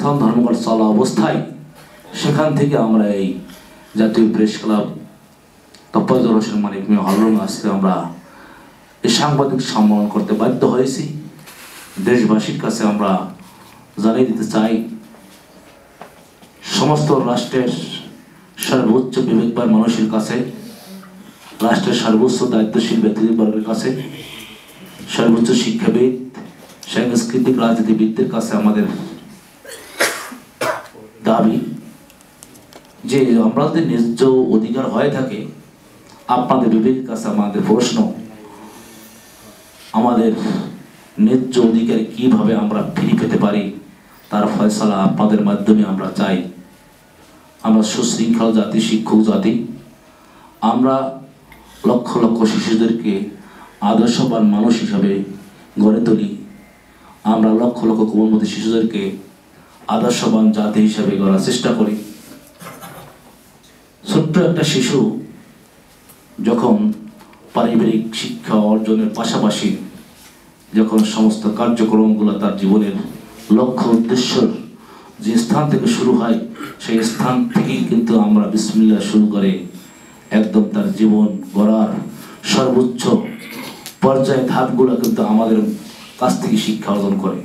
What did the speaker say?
অবস্থান ধর্মঘট চলা অবস্থায় সেখান থেকে আমরা এই জাতীয় প্রেস ক্লাব তফাজ্জল হোসেন মানিক মিয়া হলরুমে আজকে আমরা এই সাংবাদিক সম্মেলন করতে বাধ্য হয়েছি। দেশবাসীর কাছে আমরা জানিয়ে দিতে চাই, সমস্ত রাষ্ট্রের সর্বোচ্চ বিবেকবান মানুষের কাছে, রাষ্ট্রের সর্বোচ্চ দায়িত্বশীল ব্যক্তিবর্গের কাছে, সর্বোচ্চ শিক্ষাবিদ, সাংস্কৃতিক রাজনীতিবিদদের কাছে আমাদের দাবি যে আমরা যদি ন্যায্য অধিকার হয়ে থাকে, আপনাদের বিবেকের কাছে আমাদের প্রশ্ন, আমাদের ন্যায্য অধিকার কিভাবে আমরা ফিরে পেতে পারি তার ফয়সালা আপনাদের মাধ্যমে আমরা চাই। আমরা সুশৃঙ্খল জাতি, শিক্ষক জাতি, আমরা লক্ষ লক্ষ শিশুদেরকে আদর্শবান মানুষ হিসাবে গড়ে তুলি। আমরা লক্ষ লক্ষ কোমলমতি শিশুদেরকে আদর্শবান জাতি হিসাবে গড়ার চেষ্টা করি। ছোট্ট একটা শিশু যখন পারিবারিক শিক্ষা অর্জনের পাশাপাশি যখন সমস্ত কার্যক্রমগুলো তার জীবনের লক্ষ্য উদ্দেশ্য যে স্থান থেকে শুরু হয়, সেই স্থান থেকেই কিন্তু আমরা বিসমিল্লাহ শুরু করে একদম তার জীবন গড়ার সর্বোচ্চ পর্যায়ে ধাপগুলো কিন্তু আমাদের কাছ থেকে শিক্ষা অর্জন করে।